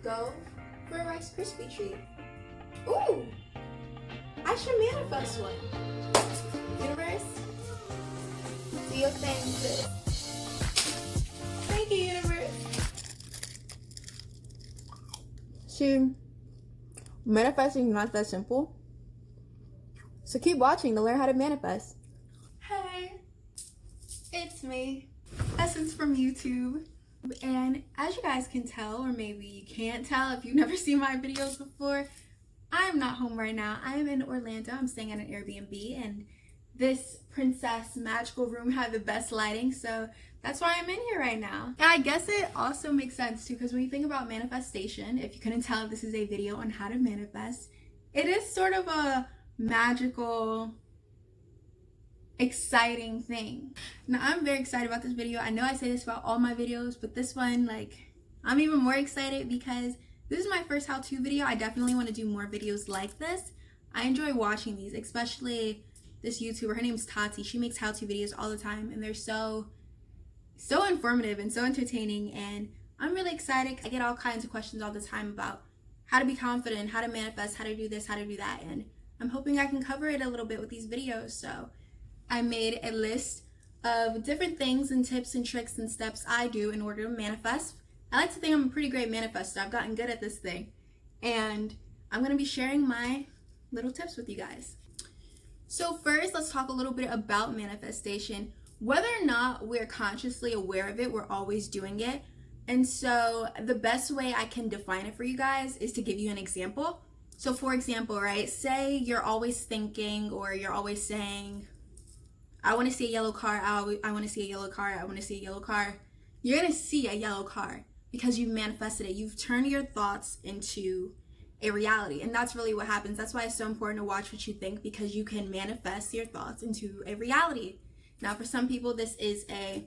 go for a Rice Krispie treat. Ooh! I should manifest one. Universe, do your thing, sis. Thank you, universe. See, manifesting is not that simple. So keep watching to learn how to manifest. Hey, it's me, Essence from YouTube. And as you guys can tell, or maybe you can't tell if you've never seen my videos before, I'm not home right now. I'm in Orlando. I'm staying at an Airbnb, and this princess magical room had the best lighting, so that's why I'm in here right now. And I guess it also makes sense too, because when you think about manifestation, if you couldn't tell, this is a video on how to manifest. It is sort of a magical, exciting thing. Now, I'm very excited about this video. I know I say this about all my videos, but this one, like, I'm even more excited because this is my first how-to video. I definitely want to do more videos like this. I enjoy watching these, especially this YouTuber. Her name's Tati. She makes how-to videos all the time, and they're so informative and so entertaining, and I'm really excited. I get all kinds of questions all the time about how to be confident, how to manifest, how to do this, how to do that, and I'm hoping I can cover it a little bit with these videos. So I made a list of different things and tips and tricks and steps I do in order to manifest. I like to think I'm a pretty great manifester. I've gotten good at this thing, and I'm going to be sharing my little tips with you guys. So first, let's talk a little bit about manifestation. Whether or not we're consciously aware of it, we're always doing it. And so the best way I can define it for you guys is to give you an example. So for example, right, say you're always thinking, or you're always saying, I want to see a yellow car, I want to see a yellow car, I want to see a yellow car. You're going to see a yellow car because you've manifested it. You've turned your thoughts into a reality, and that's really what happens. That's why it's so important to watch what you think, because you can manifest your thoughts into a reality. Now, for some people, this is a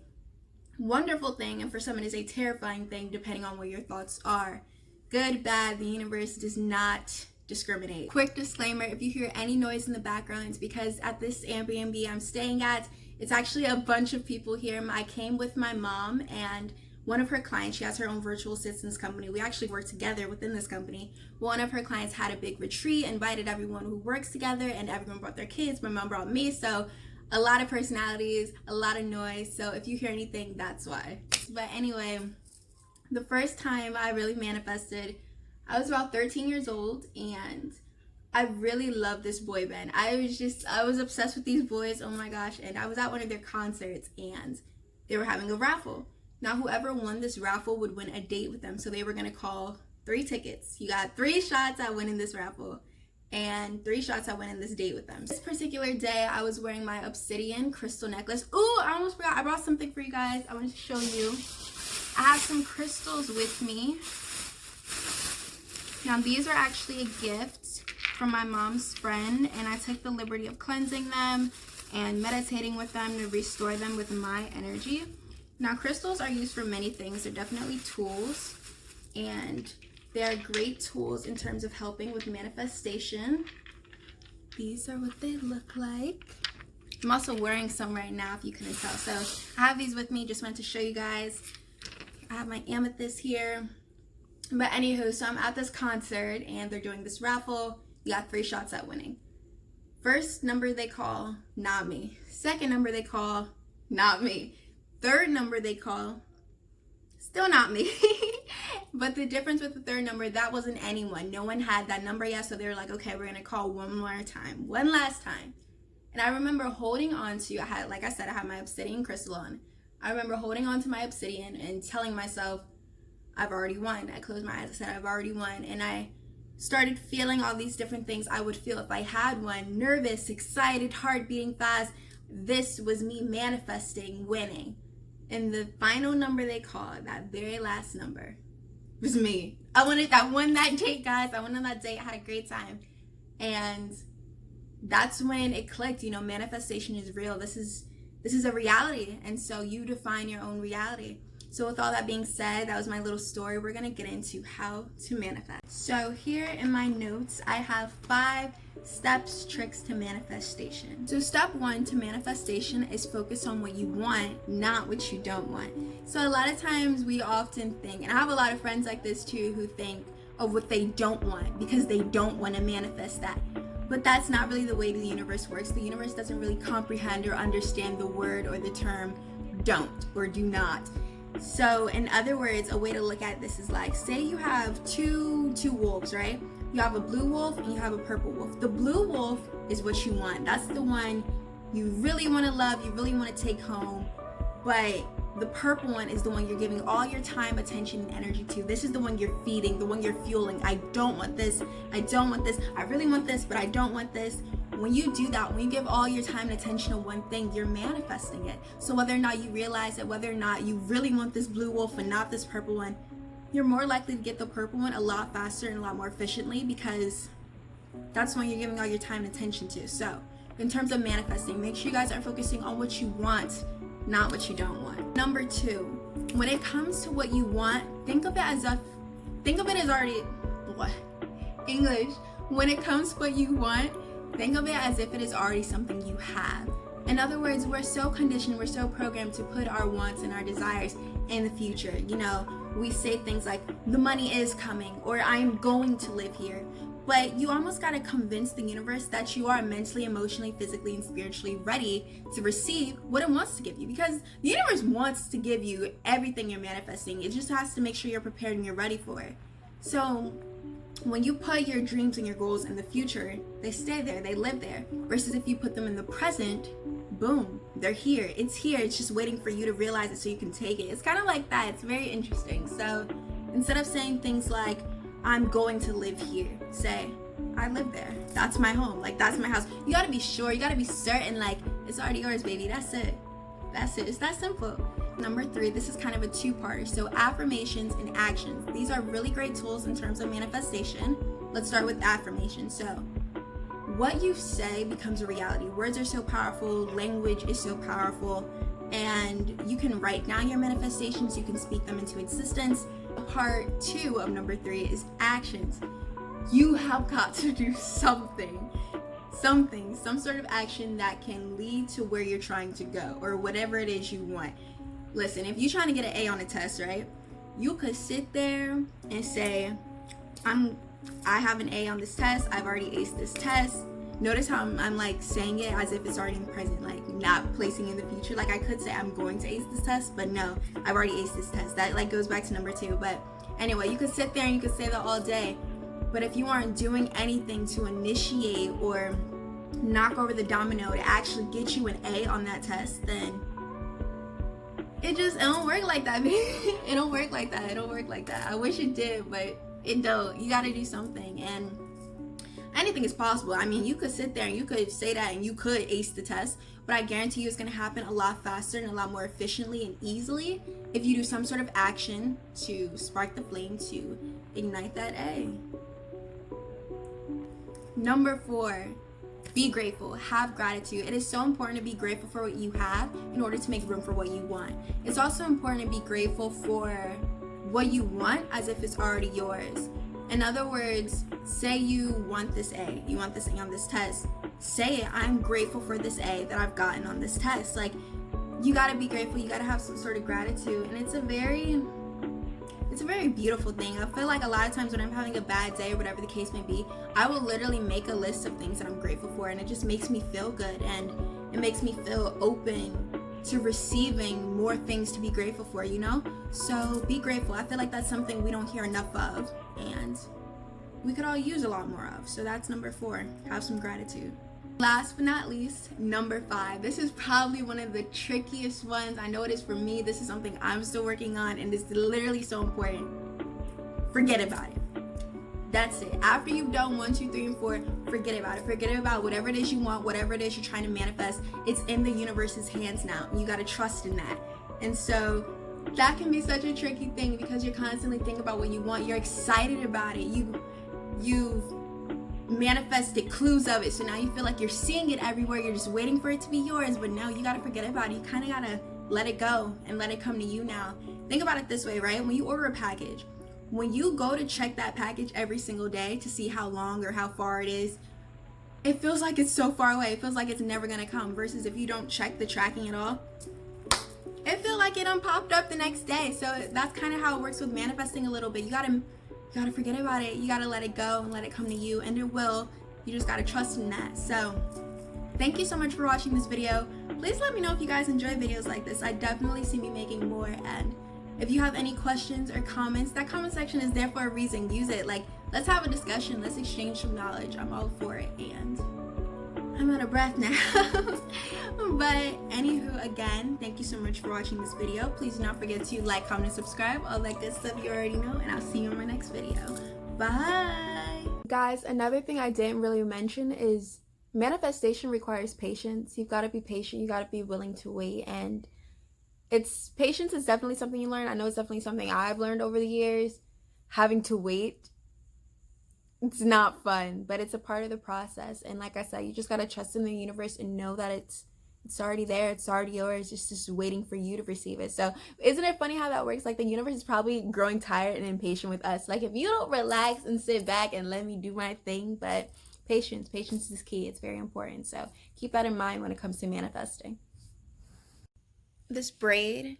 wonderful thing, and for some, it is a terrifying thing, depending on where your thoughts are. Good, bad, the universe does not discriminate. Quick disclaimer, if you hear any noise in the background, it's because at this Airbnb I'm staying at, it's actually a bunch of people here. I came with my mom and one of her clients. She has her own virtual assistance company. We actually work together within this company. One of her clients had a big retreat, invited everyone who works together, and everyone brought their kids. My mom brought me, so a lot of personalities, a lot of noise. So if you hear anything, that's why. But anyway, the first time I really manifested, I was about 13 years old, and I really loved this boy band. I was obsessed with these boys, oh my gosh, and I was at one of their concerts, and they were having a raffle. Now, whoever won this raffle would win a date with them, so they were going to call 3 tickets. You got 3 shots at winning this raffle, and 3 shots at winning this date with them. This particular day, I was wearing my obsidian crystal necklace. Ooh, I almost forgot. I brought something for you guys. I wanted to show you. I have some crystals with me. Now, these are actually a gift from my mom's friend, and I took the liberty of cleansing them and meditating with them to restore them with my energy. Now, crystals are used for many things. They're definitely tools, and they're great tools in terms of helping with manifestation. These are what they look like. I'm also wearing some right now, if you couldn't tell. So I have these with me. Just wanted to show you guys. I have my amethyst here. But anywho, so I'm at this concert, and they're doing this raffle. You got 3 shots at winning. First number they call, not me. Second number they call, not me. Third number they call, still not me. But the difference with the third number, that wasn't anyone. No one had that number yet, so they were like, okay, we're gonna call one more time, one last time. And I remember holding on to, like I said, I had my obsidian crystal on. I remember holding on to my obsidian and telling myself, I've already won. I closed my eyes, I said, I've already won. And I started feeling all these different things I would feel if I had one. Nervous, excited, heart beating fast. This was me manifesting winning. And the final number they called, that very last number, was me. I won that date, guys. I went on that date. I had a great time. And that's when it clicked. You know, manifestation is real. This is a reality. And so you define your own reality. So with all that being said, that was my little story. We're going to get into how to manifest. So here in my notes, I have 5 steps, tricks to manifestation. So step 1 to manifestation is focus on what you want, not what you don't want. So a lot of times we often think, and I have a lot of friends like this too, who think of what they don't want because they don't want to manifest that. But that's not really the way the universe works. The universe doesn't really comprehend or understand the word or the term don't or do not. So in other words, a way to look at this is like, say you have two wolves, right? You have a blue wolf and you have a purple wolf. The blue wolf is what you want. That's the one you really want to love, you really want to take home. But the purple one is the one you're giving all your time, attention, and energy to. This is the one you're feeding, the one you're fueling. I don't want this. I don't want this. I really want this, but I don't want this. When you do that, when you give all your time and attention to one thing, you're manifesting it. So whether or not you realize it, whether or not you really want this blue wolf and not this purple one, you're more likely to get the purple one a lot faster and a lot more efficiently because that's when you're giving all your time and attention to. So in terms of manifesting, make sure you guys are focusing on what you want, not what you don't want. Number 2, when it comes to what you want, think of it as already, English. When it comes to what you want, think of it as if it is already something you have. In other words, we're so conditioned, we're so programmed to put our wants and our desires in the future. You know, we say things like, the money is coming, or I'm going to live here. But you almost got to convince the universe that you are mentally, emotionally, physically, and spiritually ready to receive what it wants to give you. Because the universe wants to give you everything you're manifesting. It just has to make sure you're prepared and you're ready for it. So when you put your dreams and your goals in the future, they stay there, they live there. Versus if you put them in the present, boom, they're here. It's here. It's just waiting for you to realize it so you can take it. It's kind of like that. It's very interesting. So instead of saying things like, I'm going to live here, say, I live there. That's my home. Like, that's my house. You got to be sure. You got to be certain. Like, it's already yours, baby. That's it. That's it. It's that simple. Number 3, this is kind of a 2-parter. So affirmations and actions. These are really great tools in terms of manifestation. Let's start with affirmations. So what you say becomes a reality. Words are so powerful. Language is so powerful. And you can write down your manifestations. You can speak them into existence. Part 2 of number 3 is actions. You have got to do something, some sort of action that can lead to where you're trying to go or whatever it is you want. Listen, if you're trying to get an A on a test, right? You could sit there and say, I have an A on this test. I've already aced this test. Notice how I'm like saying it as if it's already in the present, like not placing in the future. Like I could say I'm going to ace this test, but no, I've already aced this test. That like goes back to number 2. But anyway, you could sit there and you could say that all day. But if you aren't doing anything to initiate or knock over the domino to actually get you an A on that test, then it don't work like that, baby. It don't work like that. It don't work like that. I wish it did, but it don't. You gotta do something, and anything is possible. I mean, you could sit there and you could say that and you could ace the test, but I guarantee you it's gonna happen a lot faster and a lot more efficiently and easily if you do some sort of action to spark the flame to ignite that A. Number 4, be grateful. Have gratitude. It is so important to be grateful for what you have in order to make room for what you want. It's also important to be grateful for what you want as if it's already yours. In other words, say you want this A. You want this A on this test. Say it. I'm grateful for this A that I've gotten on this test. Like, you gotta be grateful. You gotta have some sort of gratitude. And it's a very beautiful thing. I feel like a lot of times when I'm having a bad day or whatever the case may be, I will literally make a list of things that I'm grateful for, and it just makes me feel good, and it makes me feel open to receiving more things to be grateful for, you know? So be grateful. I feel like that's something we don't hear enough of, and we could all use a lot more of. So that's number 4. Have some gratitude. Last but not least, number 5. This is probably one of the trickiest ones. I know it is for me. This is something I'm still working on, and it's literally so important. Forget about it. That's it. After you've done 1, 2, 3, and 4, forget about it. Forget about whatever it is you want, whatever it is you're trying to manifest. It's in the universe's hands now. You got to trust in that. And so that can be such a tricky thing because you're constantly thinking about what you want. You're excited about it. You've manifested clues of it, so now you feel like you're seeing it everywhere. You're just waiting for it to be yours, but no, you gotta forget about it. You kind of gotta let it go and let it come to you now. Think about it this way, right? When you order a package, when you go to check that package every single day to see how long or how far it is, it feels like it's so far away. It feels like it's never gonna come, versus if you don't check the tracking at all, it feels like it popped up the next day. So that's kind of how it works with manifesting a little bit. You gotta forget about it. You gotta let it go and let it come to you, and it will. You just gotta trust in that. So thank you so much for watching this video. Please let me know if you guys enjoy videos like this. I definitely see me making more, and if you have any questions or comments, that comment section is there for a reason. Use it. Like, let's have a discussion. Let's exchange some knowledge. I'm all for it. And I'm out of breath now. But anywho, again, thank you so much for watching this video. Please do not forget to like, comment, and subscribe. All that good stuff you already know. And I'll see you in my next video. Bye. Guys, another thing I didn't really mention is manifestation requires patience. You've got to be patient. You got to be willing to wait. And patience is definitely something you learn. I know it's definitely something I've learned over the years. Having to wait, it's not fun, but it's a part of the process. And like I said, you just gotta trust in the universe and know that it's already there. It's already yours. It's just waiting for you to receive it. So isn't it funny how that works? Like, the universe is probably growing tired and impatient with us. Like, if you don't relax and sit back and let me do my thing. But patience is key. It's very important. So keep that in mind when it comes to manifesting. This braid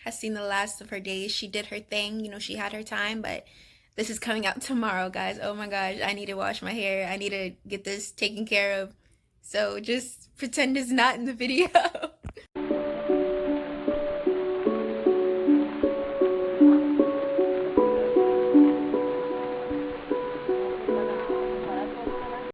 has seen the last of her days. She did her thing, you know, she had her time, but this is coming out tomorrow, guys. Oh my gosh, I need to wash my hair. I need to get this taken care of. So just pretend it's not in the video.